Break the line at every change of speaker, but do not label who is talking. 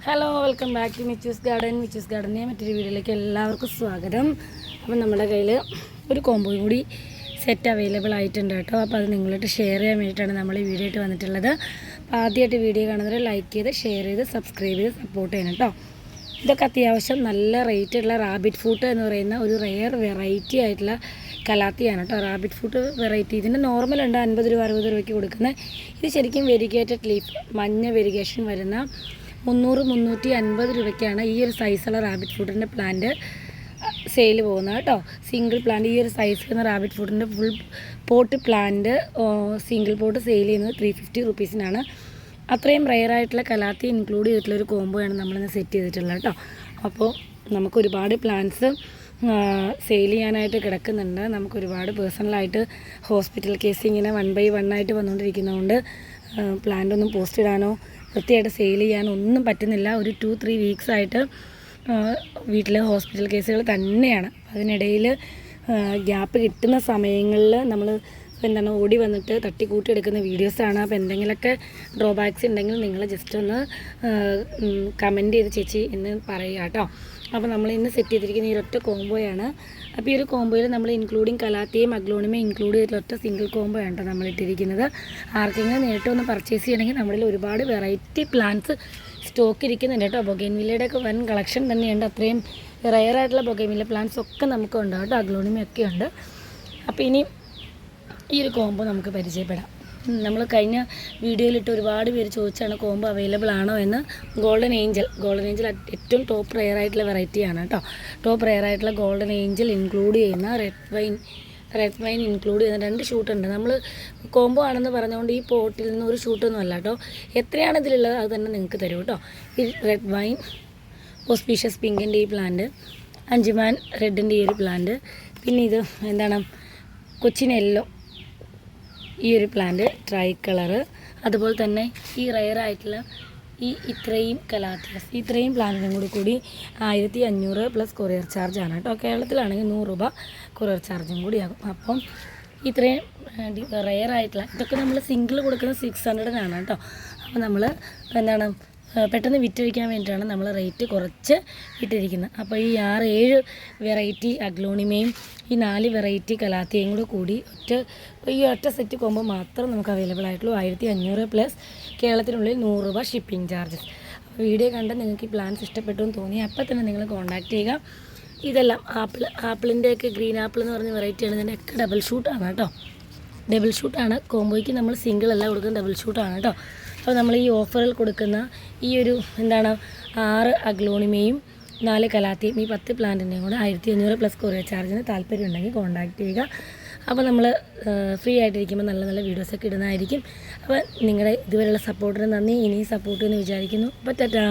Hello, welcome back to Michu's ഗാർഡനെ മറ്റൊരു വീഡിയോയിലേക്ക് എല്ലാവർക്കും സ്വാഗതം. അപ്പം നമ്മുടെ കയ്യിൽ ഒരു കോംബോ കൂടി സെറ്റ് അവൈലബിൾ ആയിട്ടുണ്ട് കേട്ടോ. അപ്പോൾ അത് നിങ്ങളായിട്ട് ഷെയർ ചെയ്യാൻ വേണ്ടിയിട്ടാണ് നമ്മൾ ഈ വീഡിയോ ആയിട്ട് വന്നിട്ടുള്ളത്. അപ്പോൾ ആദ്യമായിട്ട് വീഡിയോ കാണുന്നവർ ലൈക്ക് ചെയ്ത് ഷെയർ ചെയ്ത് സബ്സ്ക്രൈബ് ചെയ്ത് സപ്പോർട്ട് ചെയ്യണം കേട്ടോ. ഇതൊക്കെ അത്യാവശ്യം നല്ല റേറ്റുള്ള റാബിറ്റ് ഫ്രൂട്ട് എന്ന് പറയുന്ന ഒരു റെയർ വെറൈറ്റി ആയിട്ടുള്ള കലാത്തിയാണ് കേട്ടോ. റാബിറ്റ് ഫ്രൂട്ട് വെറൈറ്റി ഇതിൻ്റെ നോർമലുണ്ട് 50 രൂപ 60 രൂപയ്ക്ക് കൊടുക്കുന്നത്. ഇത് ശരിക്കും വെരിഗേറ്റഡ് ലീഫ് മഞ്ഞ വെരിഗേഷൻ വരുന്ന 300-350 രൂപയ്ക്കാണ് ഈ ഒരു സൈസുള്ള റാബിറ്റ് ഫ്രൂട്ടിൻ്റെ പ്ലാന്റ് സെയിൽ പോകുന്നത് കേട്ടോ. സിംഗിൾ പ്ലാന്റ് ഈ ഒരു സൈസ് വരുന്ന റാബിറ്റ് ഫ്രൂട്ടിൻ്റെ full pot plant single pot sale ചെയ്യുന്നത് 350 റുപ്പീസിനാണ്. അത്രയും റെയറായിട്ടുള്ള കലാത്തി ഇൻക്ലൂഡ് ചെയ്തിട്ടുള്ളൊരു കോംബോയാണ് നമ്മളിന്ന് സെറ്റ് ചെയ്തിട്ടുള്ളത് കേട്ടോ. അപ്പോൾ നമുക്ക് ഒരുപാട് പ്ലാന്റ്സ് സെയിൽ ചെയ്യാനായിട്ട് കിടക്കുന്നുണ്ട്. നമുക്ക് ഒരുപാട് പേഴ്സണലായിട്ട് ഹോസ്പിറ്റൽ കേസ് ഇങ്ങനെ 1 by 1 ആയിട്ട് വന്നുകൊണ്ടിരിക്കുന്നതുകൊണ്ട് പ്ലാന്റ് ഒന്നും പോസ്റ്റ് ഇടാനോ വൃത്തിയായിട്ട് സെയിൽ ചെയ്യാനോ ഒന്നും പറ്റുന്നില്ല. ഒരു 2-3 വീക്സ് ആയിട്ട് വീട്ടിൽ ഹോസ്പിറ്റൽ കേസുകൾ തന്നെയാണ്. അതിനിടയിൽ ഗ്യാപ്പ് കിട്ടുന്ന സമയങ്ങളിൽ നമ്മൾ ഓടി വന്നിട്ട് തട്ടിക്കൂട്ടി എടുക്കുന്ന വീഡിയോസാണ്. അപ്പോൾ എന്തെങ്കിലുമൊക്കെ ഡ്രോബാക്സ് ഉണ്ടെങ്കിൽ നിങ്ങൾ ജസ്റ്റ് ഒന്ന് കമൻറ്റ് ചെയ്ത് ചേച്ചി എന്ന് പറയുക കേട്ടോ. അപ്പോൾ നമ്മൾ ഇന്ന് സെറ്റ് ചെയ്തിരിക്കുന്ന ഈ ഒറ്റ കോംബോയാണ്. അപ്പോൾ ഈ ഒരു കോംബോയിൽ നമ്മൾ ഇൻക്ലൂഡിങ് കലാത്തിയും അഗ്ലോണിമയും ഇൻക്ലൂഡ് ചെയ്തിട്ടുള്ള ഒറ്റ സിംഗിൾ കോംബോ ആണ് കേട്ടോ നമ്മൾ ഇട്ടിരിക്കുന്നത്. ആർക്കെങ്കിലും നേരിട്ട് ഒന്ന് പർച്ചേസ് ചെയ്യണമെങ്കിൽ നമ്മളിൽ ഒരുപാട് വെറൈറ്റി പ്ലാന്റ്സ് സ്റ്റോക്ക് ഇരിക്കുന്നുണ്ട് കേട്ടോ. ബൊഗൈൻവില്ലയുടെ ഒക്കെ വൻ കളക്ഷൻ തന്നെയുണ്ട്. അത്രയും റെയറായിട്ടുള്ള ബൊഗൈൻവില്ല പ്ലാന്റ്സ് ഒക്കെ നമുക്കുണ്ട് കേട്ടോ. അഗ്ലോണിമയൊക്കെ ഉണ്ട്. അപ്പോൾ ഇനി ഈ ഒരു കോംബോ നമുക്ക് പരിചയപ്പെടാം. നമ്മൾ കഴിഞ്ഞ വീഡിയോയിലിട്ട് ഒരുപാട് പേര് ചോദിച്ചാണ് കോംബോ അവൈലബിൾ ആണോ എന്ന്. ഗോൾഡൻ ഏഞ്ചൽ ഏറ്റവും ടോപ്പ് റെയറായിട്ടുള്ള വെറൈറ്റിയാണ് കേട്ടോ. ടോപ്പ് റെയറായിട്ടുള്ള ഗോൾഡൻ ഏഞ്ചൽ ഇൻക്ലൂഡ് ചെയ്യുന്ന റെഡ് വൈൻ ഇൻക്ലൂഡ് ചെയ്യുന്ന 2 ഷൂട്ടുണ്ട്. നമ്മൾ കോംബോ ആണെന്ന് പറഞ്ഞുകൊണ്ട് ഈ പോട്ടിൽ നിന്ന് ഒരു ഷൂട്ടൊന്നും അല്ല കേട്ടോ. എത്രയാണ് ഇതിലുള്ളത് അത് തന്നെ നിങ്ങൾക്ക് തരും കേട്ടോ. ഈ റെഡ് വൈൻ ഓസ്പീഷ്യസ് പിങ്കിൻ്റെ ഈ പ്ലാന്റ്, അഞ്ചുമാൻ റെഡിൻ്റെ ഈ ഒരു പ്ലാന്റ്, പിന്നെ ഇത് കൊച്ചിൻ യെല്ലോ ഈ ഒരു പ്ലാന്റ്, ട്രൈ കളറ്, അതുപോലെ തന്നെ ഈ റെയറായിട്ടുള്ള ഇത്രയും കലാത്തിയസ് ഇത്രയും പ്ലാന്റിനും കൂടി 1500 പ്ലസ് കൊറിയർ ചാർജാണ് കേട്ടോ. കേരളത്തിലാണെങ്കിൽ 100 രൂപ കൊറിയർ ചാർജും കൂടിയാകും. അപ്പം ഇത്രയും റെയറായിട്ടുള്ള ഇതൊക്കെ നമ്മൾ സിംഗിൾ കൊടുക്കുന്നത് 600 കേട്ടോ. അപ്പോൾ നമ്മൾ പെട്ടെന്ന് വിറ്റഴിക്കാൻ വേണ്ടിയിട്ടാണ് നമ്മൾ റേറ്റ് കുറച്ച് ഇട്ടിരിക്കുന്നത്. അപ്പോൾ ഈ 6-7 വെറൈറ്റി അഗ്ലോണിമയും ഈ 4 വെറൈറ്റി കലാത്തിയും കൂടി ഈ ഒറ്റ സെറ്റ് കോമ്പോ മാത്രം നമുക്ക് അവൈലബിൾ ആയിട്ടുള്ളൂ. 1500 പ്ലസ് കേരളത്തിനുള്ളിൽ 100 രൂപ ഷിപ്പിംഗ് ചാർജസ്. അപ്പോൾ വീഡിയോ കണ്ട് നിങ്ങൾക്ക് ഈ പ്ലാൻസ് ഇഷ്ടപ്പെട്ടു എന്ന് തോന്നി അപ്പോൾ തന്നെ നിങ്ങൾ കോൺടാക്റ്റ് ചെയ്യുക. ഇതെല്ലാം ആപ്പിളിൻ്റെയൊക്കെ ഗ്രീൻ ആപ്പിൾ എന്ന് പറഞ്ഞ വെറൈറ്റിയാണ്. ഇതിൻ്റെയൊക്കെ ഡബിൾ ഷൂട്ടാണ് കേട്ടോ. ഡബിൾ ഷൂട്ടാണ് കോംബോയ്ക്ക്. നമ്മൾ സിംഗിൾ അല്ല കൊടുക്കുന്നത്, ഡബിൾ ഷൂട്ടാണ് കേട്ടോ. അപ്പോൾ നമ്മൾ ഈ ഓഫറിൽ കൊടുക്കുന്ന ഈ ഒരു 6 അഗ്ലോണിമയും 4 കലാത്തിയും ഈ 10 പ്ലാന്റിൻ്റെയും കൂടെ 1500 പ്ലസ് കൊറിയർ ചാർജിന് താല്പര്യം ഉണ്ടെങ്കിൽ കോൺടാക്റ്റ് ചെയ്യുക. അപ്പോൾ നമ്മൾ ഫ്രീ ആയിട്ടിരിക്കുമ്പോൾ നല്ല നല്ല വീഡിയോസൊക്കെ ഇടുന്നതായിരിക്കും. അപ്പോൾ നിങ്ങളുടെ ഇതുവരെയുള്ള സപ്പോർട്ടിന് നന്ദി. ഇനിയും സപ്പോർട്ട് എന്ന് വിചാരിക്കുന്നു. അപ്പോൾ ടാറ്റാ.